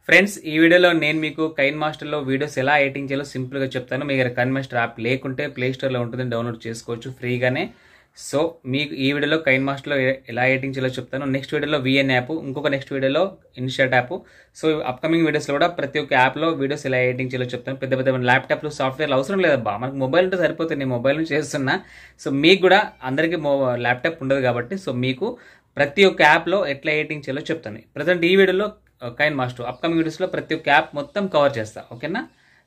Friends ఈ వీడియోలో నేను మీకు కైన్ మాస్టర్లో వీడియోస్ ఎలా ఎడిటింగ్ చేయాలో సింపుల్గా చెప్తాను. మీ దగ్గర కైన్ మాస్టర్ యాప్ లేకుంటే ప్లే స్టోర్లో ఉంటుంది, డౌన్లోడ్ చేసుకోవచ్చు ఫ్రీగానే. సో మీకు ఈ వీడియోలో కైన్ మాస్టర్లో ఎలా ఎడిటింగ్ చేయాలో చెప్తాను. నెక్స్ట్ వీడియోలో విఎన్ యాప్, ఇంకొక నెక్స్ట్ వీడియోలో ఇన్షాట్ యాప్. సో అప్కమింగ్ వీడియోస్లో కూడా ప్రతి ఒక్క యాప్లో వీడియోస్ ఎలా ఎడిటింగ్ చేయాలో చెప్తాను. పెద్ద పెద్ద ల్యాప్టాప్లు సాఫ్ట్వేర్లు అవసరం లేదబ్బా, మనకు మొబైల్ ఉంటే సరిపోతుంది. నేను మొబైల్ నుంచి చేస్తున్నా. సో మీకు కూడా అందరికీ ల్యాప్టాప్ ఉండదు కాబట్టి సో మీకు ప్రతి ఒక్క యాప్లో ఎట్లా ఎడిటింగ్ చేయాలో చెప్తాను. ప్రజెంట్ ఈ వీడియోలో కైన్ మాస్టర్, అప్కమింగ్ వీడియోస్లో ప్రతి ఒక్క యాప్ మొత్తం కవర్ చేస్తా, ఓకేనా?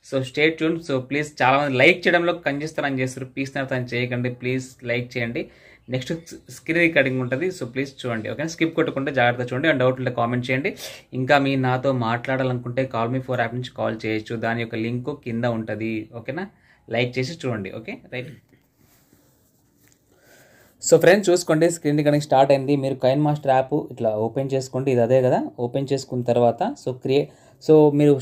So stay tune. So please చాలా మంది లైక్ చేయడంలో కంజిస్తారని చేస్తారు, ప్లీజ్ తను చేయకండి, ప్లీజ్ లైక్ చేయండి. నెక్స్ట్ స్క్రీన్ రికార్డింగ్ ఉంటుంది, సో ప్లీజ్ చూడండి, ఓకేనా? స్కిప్ కొట్టుకుంటే జాగ్రత్త చూడండి. అండ్ డౌట్ ఉంటే కామెంట్ చేయండి. ఇంకా మీ నాతో మాట్లాడాలనుకుంటే కాల్ మీ 4 యాప్ నుంచి కాల్ చేయొచ్చు, దాని యొక్క లింక్ కింద ఉంటుంది, ఓకేనా? లైక్ చేసి చూడండి, ఓకే రైట్. సో ఫ్రెండ్స్ చూసుకోండి, స్క్రీన్ రికార్డింగ్ స్టార్ట్ అయింది. మీరు కైన్ మాస్టర్ యాప్ ఇట్లా ఓపెన్ చేసుకోండి, ఇది అదే కదా. ఓపెన్ చేసుకున్న తర్వాత సో మీరు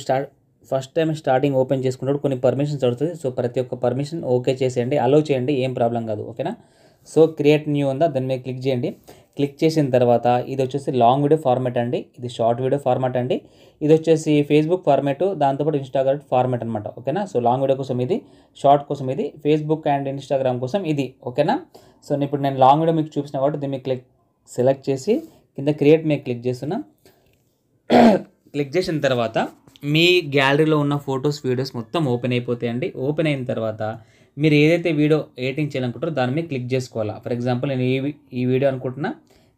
ఫస్ట్ టైం స్టార్టింగ్ ఓపెన్ చేసుకున్నప్పుడు కొన్ని పర్మిషన్స్ అడుగుతుంది. సో ప్రతి ఒక్క పర్మిషన్ ఓకే చేసేయండి, అలో చేయండి, ఏం ప్రాబ్లం కాదు, ఓకేనా? సో క్రియేట్ న్యూ ఉందా, దాని మీద క్లిక్ చేయండి. క్లిక్ చేసిన తర్వాత ఇది వచ్చేసి లాంగ్ వీడియో ఫార్మాట్ అండి, ఇది షార్ట్ వీడియో ఫార్మాట్ అండి, ఇది వచ్చేసి ఫేస్బుక్ ఫార్మాట్, దాంతోపాటు ఇన్స్టాగ్రామ్ ఫార్మాట్ అనమాట, ఓకేనా? సో లాంగ్ వీడియో కోసం ఇది, షార్ట్ కోసం ఇది, ఫేస్బుక్ అండ్ ఇన్స్టాగ్రామ్ కోసం ఇది, ఓకేనా? సో ఇప్పుడు నేను లాంగ్ వీడియో మీకు చూపిస్తున్నా కాబట్టి దీన్ని మీకు సెలెక్ట్ చేసి కింద క్రియేట్ మీద క్లిక్ చేస్తున్నా. క్లిక్ చేసిన తర్వాత మీ గ్యాలరీలో ఉన్న ఫొటోస్ వీడియోస్ మొత్తం ఓపెన్ అయిపోతాయండి. ఓపెన్ అయిన తర్వాత మీరు ఏదైతే వీడియో ఎడిటింగ్ చేయాలనుకుంటారో దాని మీద క్లిక్ చేసుకోవాలా. ఫర్ ఎగ్జాంపుల్ నేను ఈ వీడియో అనుకుంటున్నా,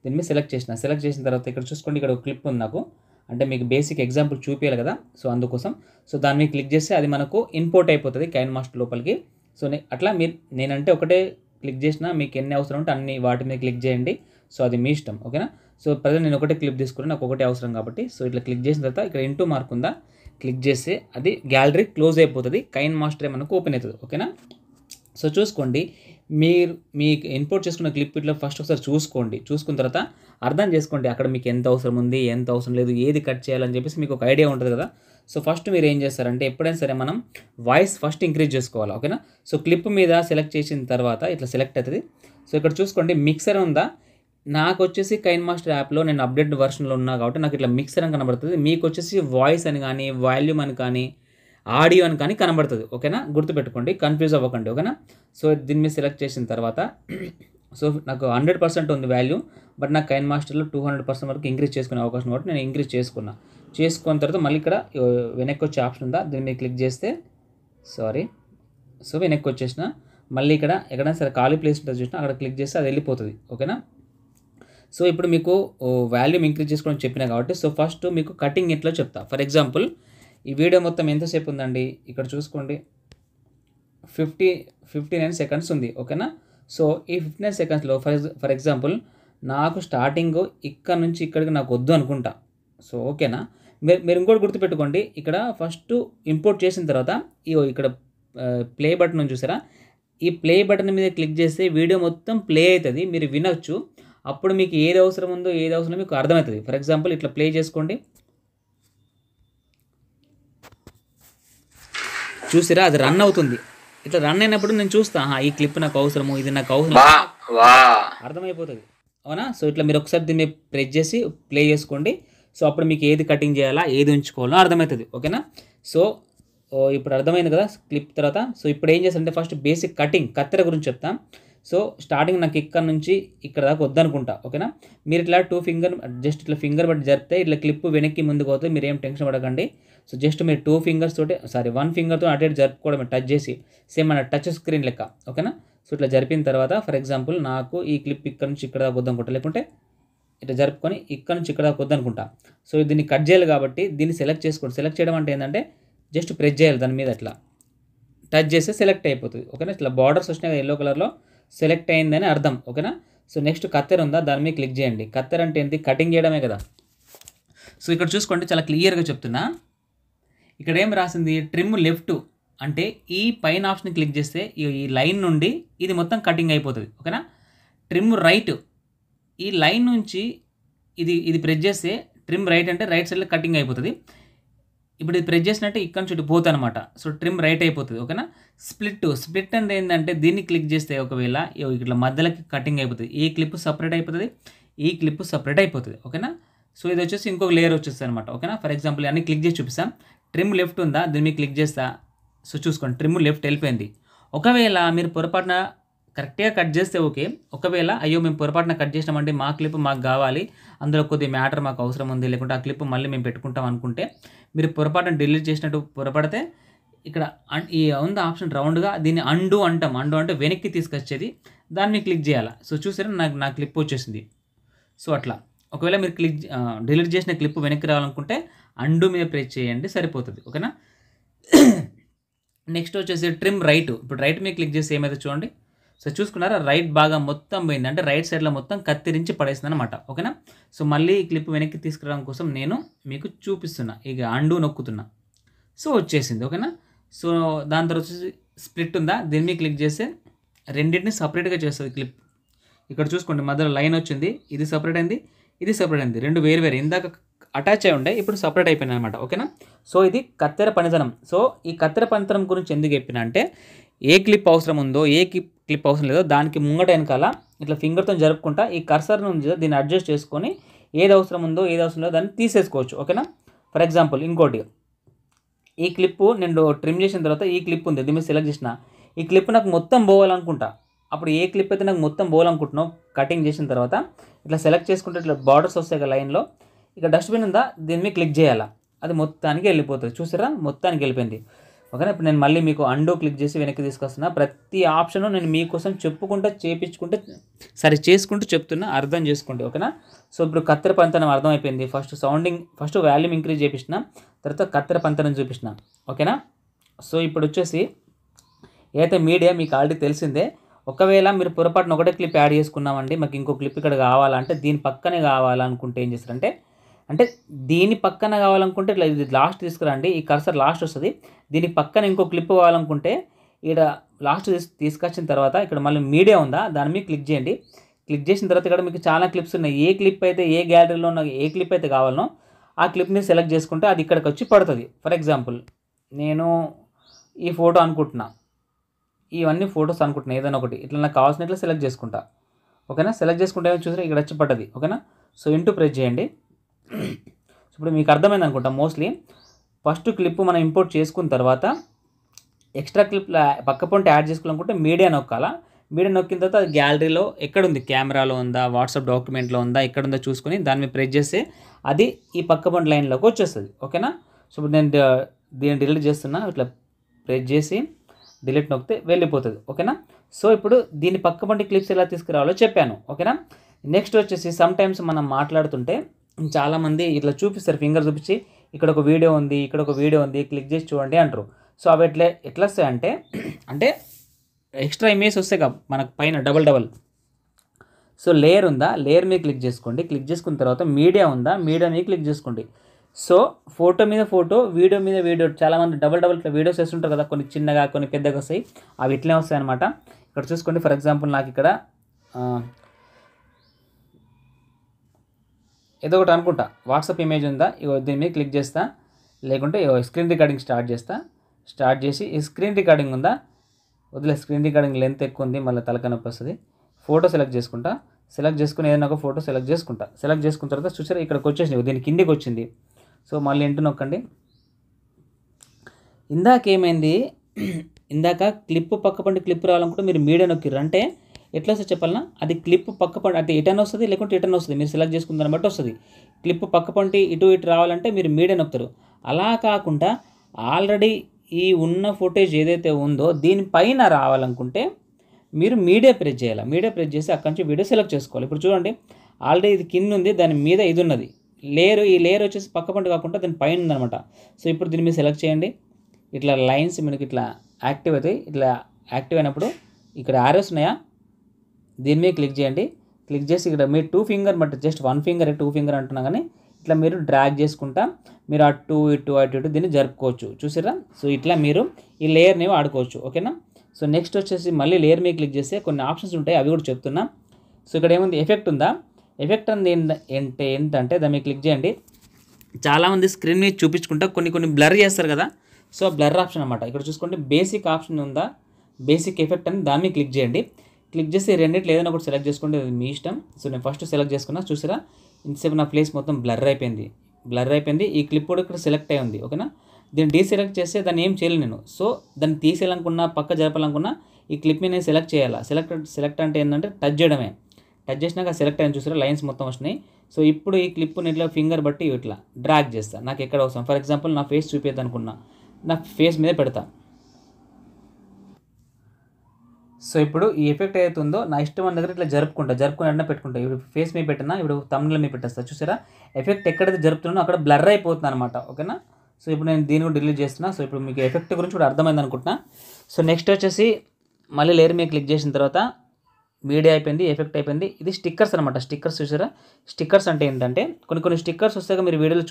దీని మీద సెలెక్ట్ చేసిన తర్వాత ఇక్కడ చూసుకోండి, ఇక్కడ ఒక క్లిప్ ఉంది నాకు, అంటే మీకు బేసిక్ ఎగ్జాంపుల్ చూపించాలి కదా, సో అందుకోసం. సో దాని మీద క్లిక్ చేస్తే అది మనకు ఇంపోర్ట్ అయిపోతుంది కైన్ మాస్టర్ లోపలికి. సో అట్లా నేనంటే ఒకటే క్లిక్ చేసినా, మీకు ఎన్ని అవసరం ఉంటే అన్ని వాటి మీద క్లిక్ చేయండి. సో అది మీ ఇష్టం, ఓకేనా? సో ప్రజెంట్ నేను ఒకటే క్లిప్ తీసుకుని నాకు ఒకటే అవసరం కాబట్టి సో ఇట్లా క్లిక్ చేసిన తర్వాత ఇక్కడ ఇంటూ మార్క్ ఉందా, క్లిక్ చేస్తే అది గ్యాలరీ క్లోజ్ అయిపోతుంది, కైన్ మాస్టర్ మనకు ఓపెన్ అవుతుంది, ఓకేనా? సో చూసుకోండి, మీకు ఇంపోర్ట్ చేసుకున్న క్లిప్ ఇట్లా ఫస్ట్ ఒకసారి చూసుకున్న తర్వాత అర్థం చేసుకోండి అక్కడ మీకు ఎంత అవసరం ఉంది, ఎంత అవసరం లేదు, ఏది కట్ చేయాలని చెప్పేసి మీకు ఒక ఐడియా ఉంటుంది కదా. సో ఫస్ట్ మీరు ఏం చేస్తారంటే ఎప్పుడైనా సరే మనం వాయిస్ ఫస్ట్ ఇంక్రీజ్ చేసుకోవాలి, ఓకేనా? సో క్లిప్ మీద సెలెక్ట్ చేసిన తర్వాత ఇట్లా సెలెక్ట్ అవుతుంది. సో ఇక్కడ చూసుకోండి మిక్సర్ ఉందా, నాకు వచ్చేసి కైన్ మాస్టర్ యాప్లో నేను అప్డేట్ వర్షన్లో ఉన్నా కాబట్టి నాకు ఇట్లా మిక్సర్ అని కనబడుతుంది. మీకు వచ్చేసి వాయిస్ అని కానీ, వాల్యూమ్ అని కానీ, ఆడియో అని కానీ కనబడుతుంది, ఓకేనా? గుర్తుపెట్టుకోండి, కన్ఫ్యూజ్ అవ్వకండి, ఓకేనా? సో దీన్ని మీద సెలెక్ట్ చేసిన తర్వాత సో నాకు 100% ఉంది వాల్యూ, బట్ నాకు కైన్ మాస్టర్లో 200% వరకు ఇంక్రీజ్ చేసుకునే అవకాశం కాబట్టి నేను ఇంక్రీజ్ చేసుకున్న తర్వాత మళ్ళీ ఇక్కడ వెనక్కి వచ్చే ఆప్షన్ ఉందా, దీన్ని మీద క్లిక్ చేస్తే సో వెనక్కి వచ్చేసిన మళ్ళీ ఇక్కడ ఎక్కడైనా సరే ఖాళీ ప్లేస్ ఉంటుంది చూసినా అక్కడ క్లిక్ చేస్తే అది వెళ్ళిపోతుంది, ఓకేనా? సో ఇప్పుడు మీకు వాల్యూమ్ ఇంక్రీజ్ చేసుకోవడం చెప్పినా కాబట్టి సో ఫస్ట్ మీకు కటింగ్ ఎట్లా చెప్తా. ఫర్ ఎగ్జాంపుల్ ఈ వీడియో మొత్తం ఎంతసేపు ఉందండి, ఇక్కడ చూసుకోండి 59 సెకండ్స్ ఉంది, ఓకేనా? సో ఈ 59 సెకండ్స్లో ఫర్ ఎగ్జాంపుల్ నాకు స్టార్టింగ్ ఇక్కడ నుంచి ఇక్కడికి నాకు వద్దు అనుకుంటా, సో ఓకేనా? మీరు ఇంకోటి గుర్తుపెట్టుకోండి, ఇక్కడ ఫస్ట్ ఇంపోర్ట్ చేసిన తర్వాత ఇక్కడ ప్లే బటన్ చూసారా, ఈ ప్లే బటన్ మీద క్లిక్ చేస్తే వీడియో మొత్తం ప్లే అవుతుంది, మీరు వినొచ్చు. అప్పుడు మీకు ఏది అవసరం ఉందో ఏది అవసరం మీకు అర్థమవుతుంది. ఫర్ ఎగ్జాంపుల్ ఇట్లా ప్లే చేసుకోండి, చూసిరా అది రన్ అవుతుంది. ఇట్లా రన్ అయినప్పుడు నేను చూస్తా ఈ క్లిప్ నాకు అవసరము, ఇది నాకు అవసరం, అర్థమైపోతుంది, అవునా? సో ఇట్లా మీరు ఒకసారి దీన్ని ప్రెస్ చేసి ప్లే చేసుకోండి. సో అప్పుడు మీకు ఏది కటింగ్ చేయాలా, ఏది ఉంచుకోవాలో అర్థమవుతుంది, ఓకేనా? సో ఇప్పుడు అర్థమైంది కదా క్లిప్ తర్వాత. సో ఇప్పుడు ఏం చేస్తారంటే ఫస్ట్ బేసిక్ కత్తెర గురించి చెప్తాం. సో స్టార్టింగ్ నాకు ఇక్కడ నుంచి ఇక్కడ దాకా వద్దనుకుంటా, ఓకేనా? మీరు ఇట్లా జస్ట్ ఇట్లా ఫింగర్ బట్టి జరిపితే ఇట్లా క్లిప్ వెనక్కి ముందుకు అవుతుంది, మీరు ఏం టెన్షన్ పడకండి. సో జస్ట్ మీరు 2 ఫింగర్స్ తోటి 1 ఫింగర్తో అటు ఇటు జరుపుకోవడం, టచ్ చేసి సేమ్ మన టచ్ స్క్రీన్ లెక్క, ఓకేనా? సో ఇట్లా జరిపిన తర్వాత ఫర్ ఎగ్జాంపుల్ నాకు ఈ క్లిప్ ఇక్కడ నుంచి ఇక్కడ దాకా వద్దనుకుంటా, లేకుంటే ఇట్లా జరుపుకొని ఇక్కడ నుంచి ఇక్కడ దాకా వద్దనుకుంటా. సో దీన్ని కట్ చేయాలి కాబట్టి దీన్ని సెలెక్ట్ చేసుకోండి. సెలెక్ట్ చేయడం అంటే ఏంటంటే జస్ట్ ప్రెస్ చేయాలి, దాని మీద అట్లా టచ్ చేస్తే సెలెక్ట్ అయిపోతుంది, ఓకేనా? ఇట్లా బార్డర్స్ వచ్చినాయి ఎల్లో కలర్లో, సెలెక్ట్ అయిందని అర్థం, ఓకేనా? సో నెక్స్ట్ కత్తెర ఉందా, దాని మీద క్లిక్ చేయండి. కత్తెర అంటే ఏంటి, కటింగ్ చేయడమే కదా. సో ఇక్కడ చూసుకోండి చాలా క్లియర్గా చెప్తున్నా, ఇక్కడ ఏం రాసింది, ట్రిమ్ లెఫ్ట్ అంటే ఈ పైన ఆప్షన్ క్లిక్ చేస్తే ఈ లైన్ నుండి ఇది మొత్తం కటింగ్ అయిపోతుంది, ఓకేనా? ట్రిమ్ రైట్, ఈ లైన్ నుంచి ఇది ప్రెస్ చేస్తే ట్రిమ్ రైట్ అంటే రైట్ సైడ్లో కటింగ్ అయిపోతుంది. ఇప్పుడు ఇది ప్రెస్ చేసినట్టే ఇక్కడ నుంచి పోతుంది అనమాట, సో ట్రిమ్ రైట్ అయిపోతుంది, ఓకేనా? స్ప్లిట్ అంటే ఏంటంటే దీన్ని క్లిక్ చేస్తే ఒకవేళ ఇట్లా మధ్యలోకి కటింగ్ అయిపోతుంది, ఈ క్లిప్ సపరేట్ అయిపోతుంది, ఈ క్లిప్ సపరేట్ అయిపోతుంది, ఓకేనా? సో ఇది వచ్చేసి ఇంకొక లేయర్ వచ్చేస్తుంది అనమాట. ఓకేనా. ఫర్ ఎగ్జాంపుల్ అన్ని క్లిక్ చేసి చూపిస్తాం. ట్రిమ్ లెఫ్ట్ ఉందా, దీన్ని మీకు క్లిక్ చేస్తా. సో చూసుకోండి, ట్రిమ్ లెఫ్ట్ వెళ్ళిపోయింది. ఒకవేళ మీరు పొరపాటున కరెక్ట్గా కట్ చేస్తే ఓకే. ఒకవేళ అయ్యో మేము పొరపాటున కట్ చేసినామంటే మా క్లిప్ మాకు కావాలి, అందులో కొద్ది మ్యాటర్ మాకు అవసరం ఉంది, లేకుంటే ఆ క్లిప్ మళ్ళీ మేము పెట్టుకుంటాం అనుకుంటే మీరు పొరపాటున డిలీట్ చేసినట్టు పొరపడితే ఇక్కడ ఈ ఉంది ఆప్షన్ రౌండ్గా, దీన్ని అండు అంటాం. అండు అంటే వెనక్కి తీసుకొచ్చేది, దాన్ని మీరు క్లిక్ చేయాలి. సో చూసారా నా క్లిప్ వచ్చేసింది. సో అట్లా ఒకవేళ మీరు డిలీట్ చేసిన క్లిప్ వెనక్కి రావాలనుకుంటే అండు మీద ప్రెస్ చేయండి, సరిపోతుంది. ఓకేనా. నెక్స్ట్ వచ్చేసి ట్రిమ్ రైట్. ఇప్పుడు రైట్ మీద క్లిక్ చేసి ఏమైతే చూడండి. సో చూసుకున్నారా, రైట్ బాగా మొత్తం పోయింది, అంటే రైట్ సైడ్లో మొత్తం కత్తిరించి పడేసింది అనమాట. ఓకేనా. సో మళ్ళీ ఈ క్లిప్ వెనక్కి తీసుకురావడం కోసం నేను మీకు చూపిస్తున్నా, ఇక అండు నొక్కుతున్నా. సో వచ్చేసింది. ఓకేనా. సో దాని తర్వాత వచ్చేసి స్ప్లిట్ ఉందా, దీని మీద క్లిక్ చేస్తే రెండింటిని సపరేట్గా చేస్తుంది క్లిప్. ఇక్కడ చూసుకోండి, మధ్యలో లైన్ వచ్చింది, ఇది సపరేట్ అయింది, ఇది సపరేట్ అయింది, రెండు వేరు వేరు. ఇందాక అటాచ్ అయి ఉండే, ఇప్పుడు సపరేట్ అయిపోయింది అనమాట. ఓకేనా. సో ఇది కత్తెర పనితనం. సో ఈ కత్తెర పనితనం గురించి ఎందుకు చెప్పిన అంటే, ఏ క్లిప్ అవసరం ఉందో, ఏ క్లిప్ అవసరం లేదో దానికి ముంగట వెనకాల ఇట్లా ఫింగర్తో జరుపుకుంటా ఈ కర్సర్ నుంచి దీన్ని అడ్జస్ట్ చేసుకొని ఏది అవసరం ఉందో ఏది అవసరం లేదో దాన్ని తీసేసుకోవచ్చు. ఓకేనా. ఫర్ ఎగ్జాంపుల్ ఇంకోటి, ఈ క్లిప్ నేను ట్రిమ్ చేసిన తర్వాత ఈ క్లిప్ ఉంది, దీన్ని సెలెక్ట్ చేసిన, ఈ క్లిప్ నాకు మొత్తం పోవాలనుకుంటా. అప్పుడు ఏ క్లిప్ అయితే నాకు మొత్తం పోవాలనుకుంటున్నావు కటింగ్ చేసిన తర్వాత ఇట్లా సెలెక్ట్ చేసుకుంటే ఇట్లా బార్డర్స్ వస్తాయి లైన్లో, ఇక డస్ట్బిన్ ఉందా, దీని మీద క్లిక్ చేయాలా, అది మొత్తానికి వెళ్ళిపోతుంది. చూసారా, మొత్తానికి వెళ్ళిపోయింది. ఓకేనా. ఇప్పుడు నేను మళ్ళీ మీకు అండో క్లిక్ చేసి వెనక్కి తీసుకొస్తున్నా. ప్రతి ఆప్షను నేను మీకోసం చేసుకుంటూ చెప్తున్నా, అర్థం చేసుకోండి. ఓకేనా. సో ఇప్పుడు కత్తెర పంతనం అర్థమైపోయింది. ఫస్ట్ వాల్యూమ్ ఇంక్రీజ్ చేపించిన, తర్వాత కత్తెర పంతనం చూపించిన. ఓకేనా. సో ఇప్పుడు వచ్చేసి ఏదైతే మీడియా మీకు ఆల్రెడీ తెలిసిందే. ఒకవేళ మీరు పొరపాటున ఒకటే క్లిప్ యాడ్ చేసుకున్నామండి, మాకు ఇంకో క్లిప్ ఇక్కడ కావాలంటే దీని పక్కనే కావాలనుకుంటే ఏం చేస్తారంటే, దీని పక్కన కావాలనుకుంటే ఇట్లా ఇది లాస్ట్ తీసుకురండి, ఈ కర్సర్ లాస్ట్ వస్తుంది. దీనికి పక్కన ఇంకో క్లిప్ కావాలనుకుంటే ఇక్కడ లాస్ట్ తీసుకొచ్చిన తర్వాత ఇక్కడ మళ్ళీ మీడియా ఉందా, దాని మీద క్లిక్ చేయండి. క్లిక్ చేసిన తర్వాత ఇక్కడ మీకు చాలా క్లిప్స్ ఉన్నాయి. ఏ క్లిప్ అయితే ఏ గ్యాలరీలో ఉన్న ఏ క్లిప్ అయితే కావాలనో ఆ క్లిప్ని సెలెక్ట్ చేసుకుంటే అది ఇక్కడికి వచ్చి పడుతుంది. ఫర్ ఎగ్జాంపుల్ నేను ఈ ఫోటో అనుకుంటున్నా, ఇవన్నీ ఫొటోస్ అనుకుంటున్నా, ఏదైనా ఒకటి ఇట్లా నాకు కావాల్సినట్లు సెలెక్ట్ చేసుకుంటా. ఓకేనా. సెలెక్ట్ చేసుకుంటే చూసారా ఇక్కడ వచ్చి పడ్డది. ఓకేనా. సో ఇంటూ ప్రెస్ చేయండి. ఇప్పుడు మీకు అర్థమైంది అనుకుంటా మోస్ట్లీ. ఫస్ట్ క్లిప్ మనం ఇంపోర్ట్ చేసుకున్న తర్వాత ఎక్స్ట్రా క్లిప్ పక్క పొంటి యాడ్ చేసుకోవాలనుకుంటే మీడియా నొక్కాలా. మీడియా నొక్కిన తర్వాత అది గ్యాలరీలో ఎక్కడుంది, కెమెరాలో ఉందా, వాట్సాప్ డాక్యుమెంట్లో ఉందా, ఎక్కడుందో చూసుకొని దాని మీద ప్రెస్ చేస్తే అది ఈ పక్క పొంటి లైన్లోకి వచ్చేస్తుంది. ఓకేనా. సో ఇప్పుడు నేను దీన్ని డిలీట్ చేస్తున్నా, ఇట్లా ప్రెస్ చేసి డిలీట్ నొక్కితే వెళ్ళిపోతుంది. ఓకేనా. సో ఇప్పుడు దీని పక్క పొంటి క్లిప్స్ ఎలా తీసుకురావాలో చెప్పాను. ఓకేనా. నెక్స్ట్ వచ్చేసి సమ్ టైమ్స్ మనం మాట్లాడుతుంటే చాలామంది ఇట్లా చూపిస్తారు, ఫింగర్ చూపించి ఇక్కడ ఒక వీడియో ఉంది, ఇక్కడ ఒక వీడియో ఉంది, క్లిక్ చేసి చూడండి అంటారు. సో అవి ఎట్లా వస్తాయంటే అంటే ఎక్స్ట్రా ఇమేజ్ వస్తాయి కదా మనకు పైన డబల్. సో లేయర్ ఉందా, లేయర్ మీద క్లిక్ చేసుకోండి. క్లిక్ చేసుకున్న తర్వాత మీడియా ఉందా, మీడియా మీద క్లిక్ చేసుకోండి. సో ఫోటో మీద ఫోటో, వీడియో మీద వీడియో, చాలామంది డబల్ ఇట్లా వీడియోస్ వేస్తుంటారు కదా, కొన్ని చిన్నగా కొన్ని పెద్దగా వస్తాయి, అవి ఇట్లనే వస్తాయి అనమాట. ఇక్కడ చూసుకోండి. ఫర్ ఎగ్జాంపుల్ నాకు ఇక్కడ ఏదో ఒకటి అనుకుంటా వాట్సాప్ ఇమేజ్ ఉందా, దీని మీద క్లిక్ చేస్తా, లేకుంటే స్క్రీన్ రికార్డింగ్ స్టార్ట్ చేసి ఈ స్క్రీన్ రికార్డింగ్ ఉందా, వదిలే, స్క్రీన్ రికార్డింగ్ లెంత్ ఎక్కువ ఉంది, మళ్ళీ తలకనొప్పి వస్తుంది. ఫోటో సెలెక్ట్ చేసుకుని ఏదైనా ఒక ఫోటో సెలెక్ట్ చేసుకున్న తర్వాత చూసారా ఇక్కడికి వచ్చేసింది, దీని కిందికి వచ్చింది. సో మళ్ళీ ఇంటూ నొక్కండి. ఇందాక క్లిప్ పక్కపండి క్లిప్ రావాలనుకుంటే మీరు మీడియా నొక్కిర్రు అంటే ఎట్లా వస్తుంది చెప్పాలన్నా, అది క్లిప్ పక్కపండి అంటే ఇటన్ వస్తుంది, లేకుంటే ఇటన్ వస్తుంది, మీరు సెలెక్ట్ చేసుకున్న దాన్ని బట్టి వస్తుంది. క్లిప్ పక్కపంటి ఇటు రావాలంటే మీరు మీడియా నొక్కుతారు. అలా కాకుండా ఆల్రెడీ ఈ ఉన్న ఫుటేజ్ ఏదైతే ఉందో దీనిపైన రావాలనుకుంటే మీరు మీడియా ప్రెస్ చేయాలి. మీడియా ప్రెస్ చేసి అక్కడి నుంచి వీడియో సెలెక్ట్ చేసుకోవాలి. ఇప్పుడు చూడండి, ఆల్రెడీ ఇది కింద ఉంది, దాని మీద ఇది ఉన్నది లేయర్. ఈ లేయర్ వచ్చేసి పక్కపంటి కాకుండా దాని పైన ఉందనమాట. సో ఇప్పుడు దీన్ని మీరు సెలెక్ట్ చేయండి. ఇట్లా లైన్స్ మనకి ఇట్లా యాక్టివ్ అవుతాయి. ఇట్లా యాక్టివ్ అయినప్పుడు ఇక్కడ యారోస్ ఉన్నాయా, దీని మీద క్లిక్ చేయండి. క్లిక్ చేసి ఇక్కడ మీరు 2 finger but just 1 finger 2 finger అంటున్నా కానీ ఇట్లా మీరు డ్రాగ్ చేసుకుంటా మీరు అటు ఇటు దీన్ని జరుపుకోవచ్చు. చూసారా. సో ఇట్లా మీరు ఈ లేయర్ని వాడుకోవచ్చు. ఓకేనా. సో నెక్స్ట్ వచ్చేసి మళ్ళీ లేయర్ మీద క్లిక్ చేస్తే కొన్ని ఆప్షన్స్ ఉంటాయి, అవి కూడా చెప్తున్నా. సో ఇక్కడ ఏముంది, ఎఫెక్ట్ ఉందా, ఎఫెక్ట్ అనేది ఏంటంటే దాని మీద క్లిక్ చేయండి. చాలామంది స్క్రీన్ మీద చూపించుకుంటా కొన్ని బ్లర్ చేస్తారు కదా, సో బ్లర్ ఆప్షన్ అనమాట. ఇక్కడ చూసుకోండి, బేసిక్ ఆప్షన్ ఉందా, బేసిక్ ఎఫెక్ట్ అని దాని మీద క్లిక్ చేయండి. క్లిక్ చేసి రెండింటిలో ఏదైనా ఒకటి సెలెక్ట్ చేసుకోండి, అది మీ ఇష్టం. సో నేను ఫస్ట్ సెలెక్ట్ చేసుకున్నా. చూసారా ఇంతసేపు నా ప్లేస్ మొత్తం బ్లర్ అయిపోయింది. ఈ క్లిప్ కూడా ఇక్కడ సెలెక్ట్ అయి ఉంది. ఓకేనా, దీన్ని డీసెలెక్ట్ చేస్తే దాన్ని ఏం చేయలేను నేను. సో దాన్ని తీసేయాలనుకున్నా, పక్క జరపాలనుకున్నా ఈ క్లిప్ని నేను సెలెక్ట్ చేయాలా. సెలెక్ట్ అంటే ఏంటంటే టచ్ చేయడమే. టచ్ చేసినాక సెలెక్ట్ అయ్యాను చూసారా, లైన్స్ మొత్తం వస్తున్నాయి. సో ఇప్పుడు ఈ క్లిప్ని ఇట్లా ఫింగర్ బట్టి ఇట్లా డ్రాగ్ చేస్తాను. నాకు ఎక్కడ అవసరం, ఫర్ ఎగ్జాంపుల్ నా ఫేస్ చూపించద్దు అనుకున్నా, నా ఫేస్ మీద పెడతా. సో ఇప్పుడు ఈ ఎఫెక్ట్ ఏదైతుందో నా ఇష్టం అన్న దగ్గర ఇట్లా జరుపుకుని అన్న పెట్టుకుంటా. ఇప్పుడు ఫేస్ మీద పెట్టినా, ఇప్పుడు థంబ్నెయిల్ మీద పెట్టేస్తా. చూసారా, ఎఫెక్ట్ ఎక్కడైతే జరుపుతున్నానో అక్కడ బ్లర్ అయిపోతుంది అనమాట. ఓకేనా, సో ఇప్పుడు నేను దీన్ని కూడా డిలీట్ చేస్తున్నా. సో ఇప్పుడు మీకు ఎఫెక్ట్ గురించి కూడా అర్థమైంది అనుకుంటున్నా. సో నెక్స్ట్ వచ్చేసి మళ్ళీ లేయర్ మీద క్లిక్ చేసిన తర్వాత మీడియా అయిపోయింది, ఎఫెక్ట్ అయిపోయింది. ఇది స్టిక్కర్స్ అనమాట. స్టిక్కర్స్ చూసారా, స్టిక్కర్స్ అంటే ఏంటంటే కొన్ని స్టిక్కర్స్ వస్తాయి, మీరు వీడియోలో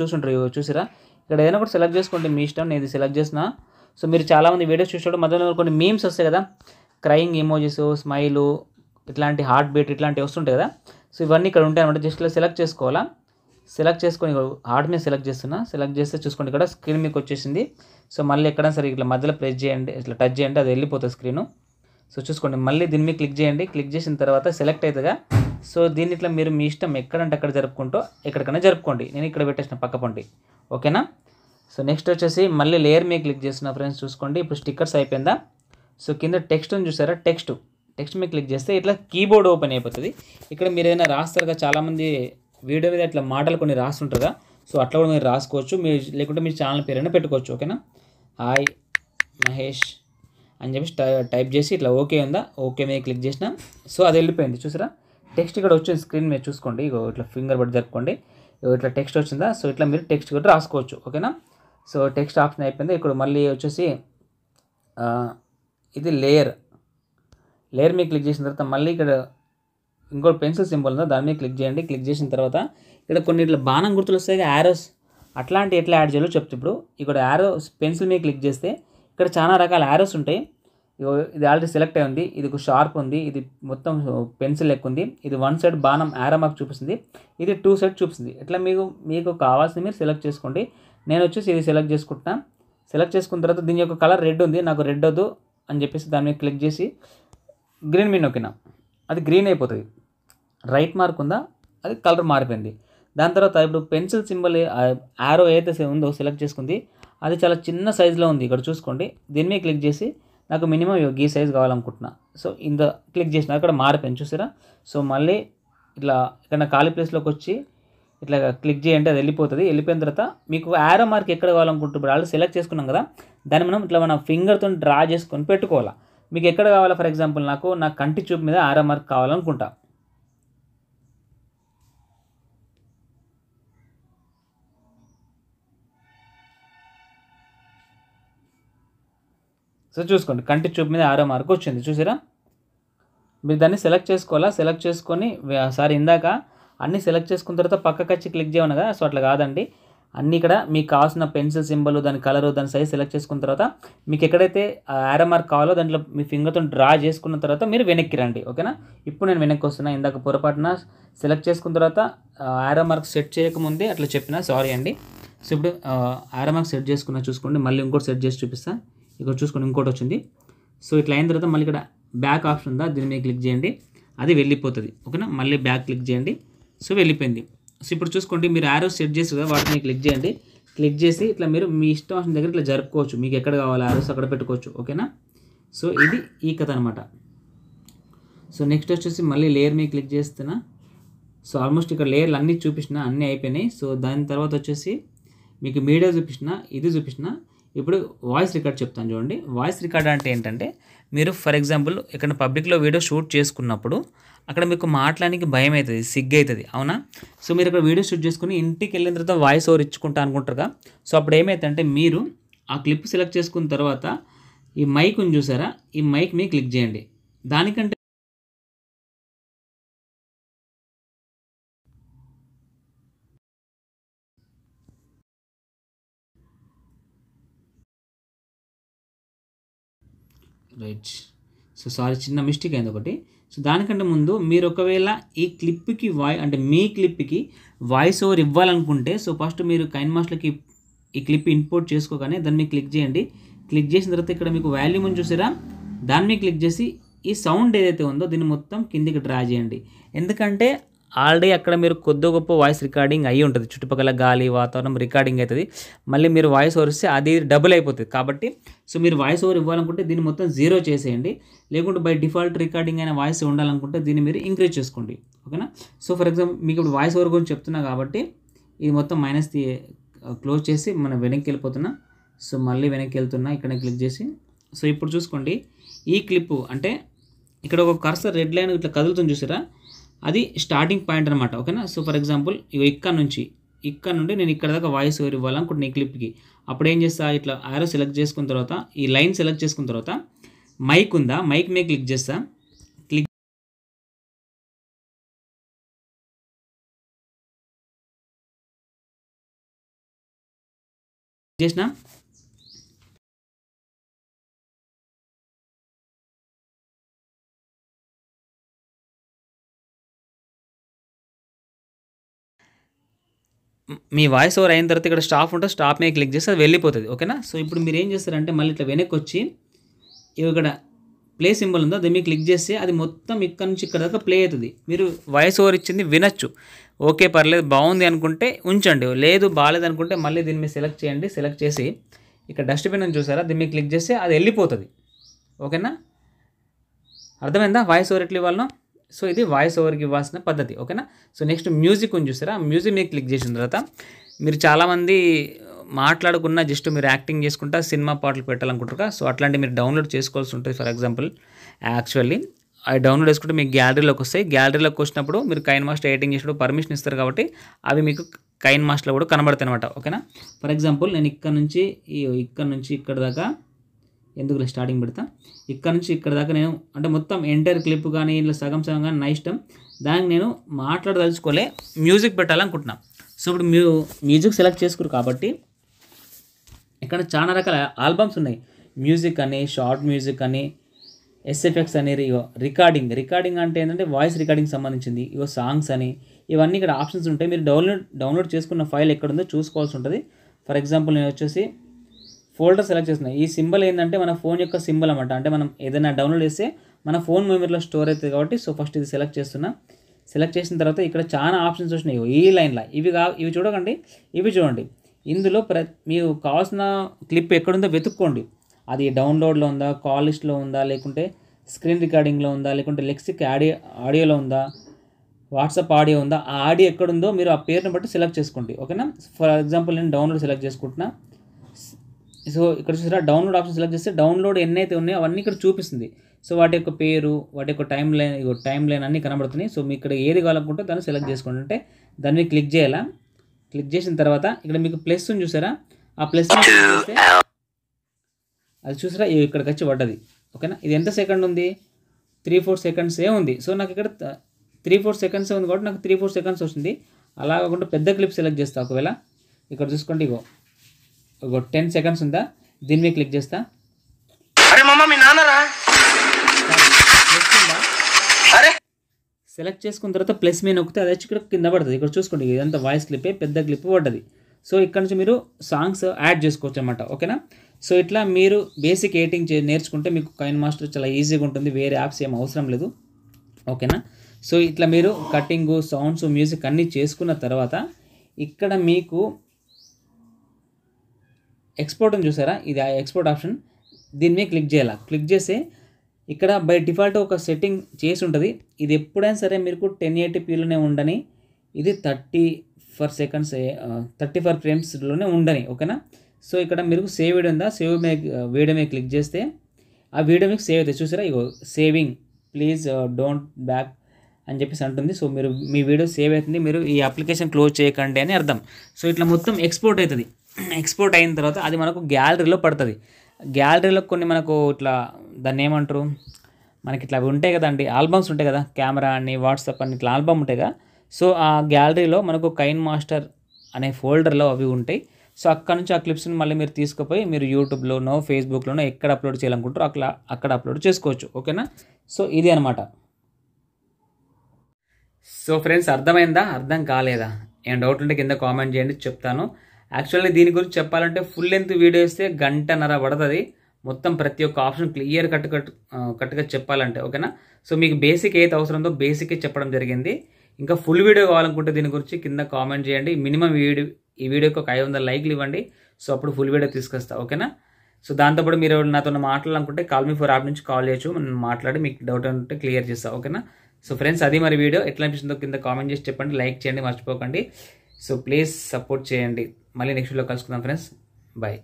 చూసారా. ఇక్కడ ఏదైనా కూడా సెలెక్ట్ చేసుకోండి, మీ ఇష్టం. నేను ఇది సెలెక్ట్ చేసిన. సో మీరు చాలామంది వీడియోస్ చూసేటప్పుడు మధ్యలో కొన్ని మీమ్స్ వస్తాయి కదా, క్రయింగ్ ఎమోజీస్, స్మైలు, ఇట్లాంటి హార్ట్ బీట్ ఇట్లాంటివి వస్తుంటాయి కదా. సో ఇవన్నీ ఇక్కడ ఉంటాయి అనమాట. జస్ట్ ఇలా సెలెక్ట్ చేసుకోవాలా. సెలెక్ట్ చేసుకొని హార్ట్ మీద సెలెక్ట్ చేస్తున్నా. సెలెక్ట్ చేస్తే చూసుకోండి, ఇక్కడ స్క్రీన్ మీకు వచ్చేసింది. సో మళ్ళీ ఎక్కడైనా సరే ఇట్లా మధ్యలో ప్రెస్ చేయండి, ఇట్లా టచ్ చేయండి, అది వెళ్ళిపోతుంది స్క్రీను. సో చూసుకోండి, మళ్ళీ దీని మీద క్లిక్ చేయండి. క్లిక్ చేసిన తర్వాత సెలెక్ట్ అవుతుందిగా. సో దీన్ని ఇట్లా మీరు మీ ఇష్టం ఎక్కడంటే అక్కడ జరుపుకుంటూ ఎక్కడికైనా జరుపుకోండి. నేను ఇక్కడ పెట్టేసిన పక్క పండి. ఓకేనా, సో నెక్స్ట్ వచ్చేసి మళ్ళీ లేయర్ మీద క్లిక్ చేస్తున్నా ఫ్రెండ్స్. చూసుకోండి, ఇప్పుడు స్టిక్కర్స్ అయిపోయిందా. సో కింద టెక్స్ట్ అని చూసారా, టెక్స్ట్ మీద క్లిక్ చేస్తే ఇట్లా కీబోర్డ్ ఓపెన్ అయిపోతుంది. ఇక్కడ మీరు ఏదైనా రాస్తారుగా, చాలామంది వీడియో మీద ఇట్లా మాటలు కొన్ని రాస్తుంటారుగా. సో అట్లా కూడా మీరు రాసుకోవచ్చు, మీరు లేకుంటే మీ ఛానల్ పేరైనా పెట్టుకోవచ్చు. ఓకేనా, హాయ్ మహేష్ అని చెప్పి టైప్ చేసి ఇట్లా ఓకే ఉందా, ఓకే మీద క్లిక్ చేసిన. సో అది వెళ్ళిపోయింది చూసారా, టెక్స్ట్ ఇక్కడ వచ్చింది స్క్రీన్ మీద. చూసుకోండి, ఇట్లా ఫింగర్ బట్టి జరుపుకోండి, ఇట్లా టెక్స్ట్ వచ్చిందా. సో ఇట్లా మీరు టెక్స్ట్ కూడా రాసుకోవచ్చు. ఓకేనా, సో టెక్స్ట్ ఆప్షన్ అయిపోయింది. ఇక్కడ మళ్ళీ వచ్చేసి ఇది లేయర్ మీద క్లిక్ చేసిన తర్వాత మళ్ళీ ఇక్కడ ఇంకో పెన్సిల్ సింబల్ ఉందా, దాని మీద క్లిక్ చేయండి. క్లిక్ చేసిన తర్వాత ఇక్కడ కొన్ని ఇట్లా బాణం గుర్తులు వస్తాయి, యారోస్, అట్లాంటి ఎట్లా యాడ్ చేయాలో చెప్తే. ఇప్పుడు ఇక్కడ యారోస్ పెన్సిల్ మీద క్లిక్ చేస్తే ఇక్కడ చాలా రకాల యారోస్ ఉంటాయి. ఇది ఆల్రెడీ సెలెక్ట్ అయి ఉంది, ఇది షార్ప్ ఉంది, ఇది మొత్తం పెన్సిల్ లెక్క ఉంది, ఇది వన్ సైడ్ బాణం యారో మార్క్ చూపిస్తుంది, ఇది టూ సైడ్ చూపిస్తుంది. ఇట్లా మీకు కావాల్సింది మీరు సెలెక్ట్ చేసుకోండి. నేను వచ్చేసి ఇది సెలెక్ట్ చేసుకుంటున్నా. సెలెక్ట్ చేసుకున్న తర్వాత దీని యొక్క కలర్ రెడ్ ఉంది, నాకు రెడ్ వద్దు అని చెప్పేసి దాని మీద క్లిక్ చేసి గ్రీన్ మీద నొక్కినా, అది గ్రీన్ అయిపోతుంది. రైట్ మార్క్ ఉందా, అది కలర్ మారిపోయింది. దాని తర్వాత ఇప్పుడు పెన్సిల్ సింబల్ యారో ఏదైతే ఉందో సెలెక్ట్ చేసుకుంది, అది చాలా చిన్న సైజులో ఉంది. ఇక్కడ చూసుకోండి, దీని మీద క్లిక్ చేసి నాకు మినిమం ఈ సైజ్ కావాలనుకుంటున్నా. సో ఇంత క్లిక్ చేసిన అక్కడ మారిపోయింది చూసారా. సో మళ్ళీ ఇట్లా ఇక్కడ ఖాళీ ప్లేస్లోకి వచ్చి ఇట్లా క్లిక్ చేయండి, అది వెళ్ళిపోతుంది. వెళ్ళిపోయిన తర్వాత మీకు యారో మార్క్ ఎక్కడ కావాలనుకుంటున్నారు, ఆల్రెడీ సెలెక్ట్ చేసుకున్నాం కదా, దాన్ని మనం ఇట్లా మన ఫింగర్తో డ్రా చేసుకొని పెట్టుకోవాలి. మీకు ఎక్కడ కావాలా, ఫర్ ఎగ్జాంపుల్ నాకు నా కంటి చూపు మీద యారో మార్క్ కావాలనుకుంటా. సో చూసుకోండి, కంటి చూపు మీద యారో మార్క్ వచ్చింది చూసారా. మీరు దాన్ని సెలెక్ట్ చేసుకోవాలా. సెలెక్ట్ చేసుకొని సారీ ఇందాక అన్నీ సెలెక్ట్ చేసుకున్న తర్వాత పక్కకి వచ్చి క్లిక్ చేయను కదా. సో అట్లా కాదండి, అన్నీ ఇక్కడ మీకు కావాల్సిన పెన్సిల్ సింబల్, దాని కలరు, దాని సైజ్ సెలెక్ట్ చేసుకున్న తర్వాత మీకు ఎక్కడైతే యారో మార్క్ కావాలో దాంట్లో మీ ఫింగర్తో డ్రా చేసుకున్న తర్వాత మీరు వెనక్కి రండి. ఓకేనా, ఇప్పుడు నేను వెనక్కి వస్తున్నా. ఇందాక పొరపాటున సెలెక్ట్ చేసుకున్న తర్వాత యారో మార్క్ సెట్ చేయకముందే అట్లా చెప్పిన, సారీ అండి. సో ఇప్పుడు యారో మార్క్ సెట్ చేసుకున్నా చూసుకోండి, మళ్ళీ ఇంకోటి సెట్ చేసి చూపిస్తా. ఇక్కడ చూసుకోండి, ఇంకోటి వచ్చింది. సో ఇట్లా అయిన తర్వాత మళ్ళీ ఇక్కడ బ్యాక్ ఆప్షన్ ఉందా, దీని మీద క్లిక్ చేయండి, అది వెళ్ళిపోతుంది. ఓకేనా, మళ్ళీ బ్యాక్ క్లిక్ చేయండి. సో వెళ్ళిపోయింది. సో ఇప్పుడు చూసుకోండి, మీరు యారోస్ సెట్ చేసి కదా, వాటిని క్లిక్ చేయండి. క్లిక్ చేసి ఇట్లా మీరు మీ ఇష్టం వచ్చిన దగ్గర ఇట్లా జరుపుకోవచ్చు, మీకు ఎక్కడ కావాలో యారోస్ అక్కడ పెట్టుకోవచ్చు. ఓకేనా, సో ఇది ఈ కథ అనమాట. సో నెక్స్ట్ వచ్చేసి మళ్ళీ లేయర్ మీద క్లిక్ చేస్తున్నా. సో ఆల్మోస్ట్ ఇక్కడ లేయర్లు అన్నీ చూపించిన, అన్నీ అయిపోయినాయి. సో దాని తర్వాత వచ్చేసి మీకు మీడియా చూపించిన, ఇది చూపించిన. ఇప్పుడు వాయిస్ రికార్డ్ చెప్తాను చూడండి. వాయిస్ రికార్డ్ అంటే ఏంటంటే, మీరు ఫర్ ఎగ్జాంపుల్ ఇక్కడ పబ్లిక్లో వీడియో షూట్ చేసుకున్నప్పుడు అక్కడ మీకు మాట్లాడడానికి భయం అవుతుంది, సిగ్గు అవుతుంది, అవునా. సో మీరు ఇక్కడ వీడియో షూట్ చేసుకుని ఇంటికి వెళ్ళిన తర్వాత వాయిస్ ఓవర్ ఇచ్చుకుంటా అనుకుంటారుగా. సో అప్పుడు ఏమైతుందంటే, మీరు ఆ క్లిప్ సెలెక్ట్ చేసుకున్న తర్వాత ఈ మైక్ ఉంది చూసారా, ఈ మైక్ మీద క్లిక్ చేయండి. దానికంటే రైట్, సో సారీ, చిన్న మిస్టేక్ అయింది ఒకటి. సో దానికంటే ముందు మీరు ఒకవేళ ఈ క్లిప్కి అంటే మీ క్లిప్కి వాయిస్ ఓవర్ ఇవ్వాలనుకుంటే, సో ఫస్ట్ మీరు కైన్మాస్టర్కి ఈ క్లిప్ ఇంపోర్ట్ చేసుకోగానే దాన్ని మీరు క్లిక్ చేయండి. క్లిక్ చేసిన తర్వాత ఇక్కడ మీకు వాల్యూమ్ అని చూసారా, దాని మీద క్లిక్ చేసి ఈ సౌండ్ ఏదైతే ఉందో దీన్ని మొత్తం కిందికి డ్రా చేయండి. ఎందుకంటే ఆల్రెడీ అక్కడ మీరు కొద్ది గొప్ప వాయిస్ రికార్డింగ్ అయ్యి ఉంటుంది, చుట్టుపక్కల గాలి వాతావరణం రికార్డింగ్ అవుతుంది. మళ్ళీ మీరు వాయిస్ ఓవర్ ఇస్తే అది డబుల్ అయిపోతుంది. కాబట్టి సో మీరు వాయిస్ ఓవర్ ఇవ్వాలనుకుంటే దీన్ని మొత్తం 0 చేసేయండి. లేకుంటే బై డిఫాల్ట్ రికార్డింగ్ అయిన వాయిస్ ఉండాలనుకుంటే దీన్ని మీరు ఇంక్రీజ్ చేసుకోండి. ఓకేనా. సో ఫర్ ఎగ్జాంపుల్ మీకు ఇప్పుడు వాయిస్ ఓవర్ గురించి చెప్తున్నా కాబట్టి ఇది మొత్తం మైనస్ క్లోజ్ చేసి మనం వెనక్కి వెళ్ళిపోతున్నా. సో మళ్ళీ వెనక్కి వెళ్తున్నా, ఇక్కడ క్లిక్ చేసి. సో ఇప్పుడు చూసుకోండి, ఈ క్లిప్ అంటే ఇక్కడ ఒక కర్సర్ రెడ్ లైన్ ఇట్లా కదులుతుంది చూసారా, అది స్టార్టింగ్ పాయింట్ అనమాట. ఓకేనా. సో ఫర్ ఎగ్జాంపుల్ ఇక్కడ నుండి నేను ఇక్కడ దాకా వాయిస్ ఓవర్ ఇవ్వాలనుకుంటున్నా ఈ క్లిప్కి. అప్పుడు ఏం చేస్తా, ఇట్లా ఆరో సెలెక్ట్ చేసుకున్న తర్వాత ఈ లైన్ సెలెక్ట్ చేసుకున్న తర్వాత మైక్ ఉందా, మైక్ మీద క్లిక్ చేస్తా. క్లిక్ చేసిన మీ వాయిస్ ఓవర్ అయిన తర్వాత ఇక్కడ స్టాప్ ఉంటుంది, స్టాప్ మీద క్లిక్ చేస్తే అది వెళ్ళిపోతుంది. ఓకేనా. సో ఇప్పుడు మీరు ఏం చేస్తారంటే మళ్ళీ ఇట్లా వెనక్కి వచ్చి ఇక్కడ ప్లే సింబల్ ఉందో అది మీకు క్లిక్ చేస్తే అది మొత్తం ఇక్కడ నుంచి ఇక్కడ దాకా ప్లే అవుతుంది. మీరు వాయిస్ ఓవర్ ఇచ్చింది వినొచ్చు. ఓకే పర్లేదు బాగుంది అనుకుంటే ఉంచండి, లేదు బాగాలేదు అనుకుంటే మళ్ళీ దీన్ని మీరు సెలెక్ట్ చేయండి. సెలెక్ట్ చేసి ఇక్కడ డస్ట్బిన్ అని చూసారా, దీన్ని మీరు క్లిక్ చేస్తే అది వెళ్ళిపోతుంది. ఓకేనా. అర్థమైందా వాయిస్ ఓవర్ ఎట్లా ఇవ్వాలనో. సో ఇది వాయిస్ ఓవర్కి ఇవ్వాల్సిన పద్ధతి. ఓకేనా. సో నెక్స్ట్ మ్యూజిక్ ఉంది చూసారా, మ్యూజిక్ మీద క్లిక్ చేసిన తర్వాత మీరు చాలామంది మాట్లాడుకున్న జస్ట్ మీరు యాక్టింగ్ చేసుకుంటా సినిమా పాటలు పెట్టాలనుకుంటారు. సో అట్లాంటివి మీరు డౌన్లోడ్ చేసుకోవాల్సి ఉంటుంది. ఫర్ ఎగ్జాంపుల్ యాక్చువల్లీ అవి డౌన్లోడ్ చేసుకుంటే మీకు గ్యాలరీలోకి వస్తాయి. గ్యాలరీలోకి వచ్చినప్పుడు మీరు కైన్ మాస్టర్ ఎడిటింగ్ చేసినప్పుడు పర్మిషన్ ఇస్తారు కాబట్టి అవి మీకు కైన్ మాస్టర్లో కూడా కనబడతాయి అనమాట. ఓకేనా. ఫర్ ఎగ్జాంపుల్ నేను ఇక్కడ నుంచి ఇక్కడ దాకా ఎందుకు స్టార్టింగ్ పెడతా, ఇక్కడ నుంచి ఇక్కడ దాకా నేను అంటే మొత్తం ఎంటైర్ క్లిప్ కానీ ఇలా సగం సగం కానీ నా ఇష్టం. దానికి నేను మాట్లాడదలుచుకోలే మ్యూజిక్ పెట్టాలనుకుంటున్నా. సో ఇప్పుడు మీరు మ్యూజిక్ సెలెక్ట్ చేసుకురు కాబట్టి ఇక్కడ చాలా రకాల ఆల్బమ్స్ ఉన్నాయి. మ్యూజిక్ అని, షార్ట్ మ్యూజిక్ అని, ఎస్ఎఫ్ఎక్స్ అని, రికార్డింగ్ అంటే ఏంటంటే వాయిస్ రికార్డింగ్ సంబంధించింది, సాంగ్స్ అని, ఇవన్నీ ఇక్కడ ఆప్షన్స్ ఉంటాయి. మీరు డౌన్లోడ్ చేసుకున్న ఫైల్ ఎక్కడుందో చూసుకోవాల్సి ఉంటుంది. ఫర్ ఎగ్జాంపుల్ నేను వచ్చేసి ఫోల్డర్ సెలెక్ట్ చేస్తున్నాను. ఈ సింబల్ ఏంటంటే మన ఫోన్ యొక్క సింబల్ అనమాట. అంటే మనం ఏదైనా డౌన్లోడ్ చేస్తే మన ఫోన్ మెమరీలో స్టోర్ అవుతుంది కాబట్టి సో ఫస్ట్ ఇది సెలెక్ట్ చేస్తున్నా. సెలెక్ట్ చేసిన తర్వాత ఇక్కడ చాలా ఆప్షన్స్ వచ్చినాయి ఈ లైన్లో. ఇవి చూడకండి, ఇవి చూడండి. ఇందులో మీకు కావాల్సిన క్లిప్ ఎక్కడుందో వెతుక్కోండి. అది డౌన్లోడ్లో ఉందా, కాల్ లిస్ట్లో ఉందా, లేకుంటే స్క్రీన్ రికార్డింగ్లో ఉందా, లేకుంటే లెక్సిక్ ఆడియోలో ఉందా, వాట్సాప్ ఆడియో ఉందా, ఆ ఆడియో ఎక్కడుందో మీరు ఆ పేరుని బట్టి సెలెక్ట్ చేసుకోండి. ఓకేనా. ఫర్ ఎగ్జాంపుల్ నేను డౌన్లోడ్ సెలెక్ట్ చేసుకుంటున్నా. సో ఇక్కడ చూసారా డౌన్లోడ్ ఆప్షన్ సెలెక్ట్ చేస్తే డౌన్లోడ్ ఎన్నైతే ఉన్నాయో అవన్నీ ఇక్కడ చూపిస్తుంది. సో వాటి యొక్క పేరు, వాటి యొక్క టైం లైన్ అన్నీ కనబడుతున్నాయి. సో మీకు ఇక్కడ ఏది కావాలనుకుంటే దాన్ని సెలెక్ట్ చేసుకోండి. అంటే దాన్ని క్లిక్ చేయాలా. క్లిక్ చేసిన తర్వాత ఇక్కడ మీకు ప్లస్ ఉంది చూసారా, ఆ ప్లస్ చేస్తే అది చూసారా ఇక్కడికి వచ్చి పడ్డది. ఓకేనా. ఇది ఎంత సెకండ్ ఉంది, 3-4 సెకండ్సే ఉంది. సో నాకు ఇక్కడ 3-4 సెకండ్సే ఉంది కాబట్టి నాకు 3-4 సెకండ్స్ వస్తుంది. అలా కాకుండా పెద్ద క్లిప్ సెలెక్ట్ చేస్తా. ఒకవేళ ఇక్కడ చూసుకోండి, ఇగో 10 సెకండ్స్ ఉందా, దీని మీద క్లిక్ చేస్తా. సెలెక్ట్ చేసుకున్న తర్వాత ప్లస్ మీద నొక్కితే అది వచ్చి ఇక్కడ కింద పడుతుంది. ఇక్కడ చూసుకోండి ఇదంతా వాయిస్ క్లిప్పే, పెద్ద క్లిప్ పడ్డది. సో ఇక్కడ నుంచి మీరు సాంగ్స్ యాడ్ చేసుకోవచ్చు అన్నమాట. ఓకేనా. సో ఇట్లా మీరు బేసిక్ ఎడిటింగ్ నేర్చుకుంటే మీకు కైన్ మాస్టర్ చాలా ఈజీగా ఉంటుంది. వేరే యాప్స్ ఏం అవసరం లేదు. ఓకేనా. సో ఇట్లా మీరు కట్టింగు, సౌండ్స్, మ్యూజిక్ అన్నీ చేసుకున్న తర్వాత ఇక్కడ మీకు ఎక్స్పోర్ట్ అని చూసారా, ఇది ఎక్స్పోర్ట్ ఆప్షన్. దీని మీద క్లిక్ చేయాలి. క్లిక్ చేస్తే ఇక్కడ బై డిఫాల్ట్ ఒక సెట్టింగ్ చేసి ఉంటుంది. ఇది ఎప్పుడైనా సరే మీకు 1080pలోనే ఉండని, ఇది 35 ఫ్రేమ్స్లోనే ఉండని. ఓకేనా. సో ఇక్కడ మీరు సేవ్ వీడియో ఉందా, వీడియో మీద క్లిక్ చేస్తే ఆ వీడియో మీకు సేవ్ అవుతుంది. చూసారా ఇగో సేవింగ్ ప్లీజ్ డోంట్ బ్యాక్ అని చెప్పేసి అంటుంది. సో మీరు మీ వీడియో సేవ్ అవుతుంది, మీరు ఈ అప్లికేషన్ క్లోజ్ చేయకండి అని అర్థం. సో ఇట్లా మొత్తం ఎక్స్పోర్ట్ అవుతుంది. ఎక్స్పోర్ట్ అయిన తర్వాత అది మనకు గ్యాలరీలో పడుతుంది. గ్యాలరీలో కొన్ని మనకు ఇట్లా దాన్ని ఏమంటారు, మనకి ఇట్లా అవి ఉంటాయి కదండి, ఆల్బమ్స్ ఉంటాయి కదా, కెమెరా అని, వాట్సాప్ అని, ఇట్లా ఆల్బమ్ ఉంటాయి కదా. సో ఆ గ్యాలరీలో మనకు కైన్ మాస్టర్ అనే ఫోల్డర్లో అవి ఉంటాయి. సో అక్కడ నుంచి ఆ క్లిప్స్ని మళ్ళీ మీరు తీసుకుపోయి మీరు యూట్యూబ్లోనో, ఫేస్బుక్లోనో ఎక్కడ అప్లోడ్ చేయాలనుకుంటారో అక్కడ అప్లోడ్ చేసుకోవచ్చు. ఓకేనా. సో ఇది అనమాట. సో ఫ్రెండ్స్ అర్థమైందా, అర్థం కాలేదా, ఏం డౌట్ ఉంటే కింద కామెంట్ చేయండి, చెప్తాను. యాక్చువల్లీ దీని గురించి చెప్పాలంటే ఫుల్ లెంత్ వీడియో ఇస్తే 1.5 గంట పడుతుంది. మొత్తం ప్రతి ఒక్క ఆప్షన్ క్లియర్ కట్గా చెప్పాలంటే. ఓకేనా. సో మీకు బేసిక్ ఏది అవసరంతో బేసికే చెప్పడం జరిగింది. ఇంకా ఫుల్ వీడియో కావాలనుకుంటే దీని గురించి కింద కామెంట్ చేయండి. మినిమం ఈ వీడియోకి ఒక 500 లైక్లు ఇవ్వండి. సో అప్పుడు ఫుల్ వీడియో తీసుకొస్తా, ఓకేనా. సో దాంతోపాటు మీరు నాతో మాట్లాడాలనుకుంటే కాల్ మీ ఫర్ యాప్ నుంచి కాల్ చేయొచ్చు, మనం మాట్లాడి మీకు డౌట్ ఉంటే క్లియర్ చేస్తా, ఓకేనా. సో ఫ్రెండ్స్, అది మరి వీడియో ఎట్లా అనిపిస్తుందో కింద కామెంట్ చేసి చెప్పండి, లైక్ చేయండి మర్చిపోకండి. సో ప్లీజ్ సపోర్ట్ చేయండి. మళ్ళీ నెక్స్ట్ వీడియో కలుసుకుందాం ఫ్రెండ్స్, బాయ్.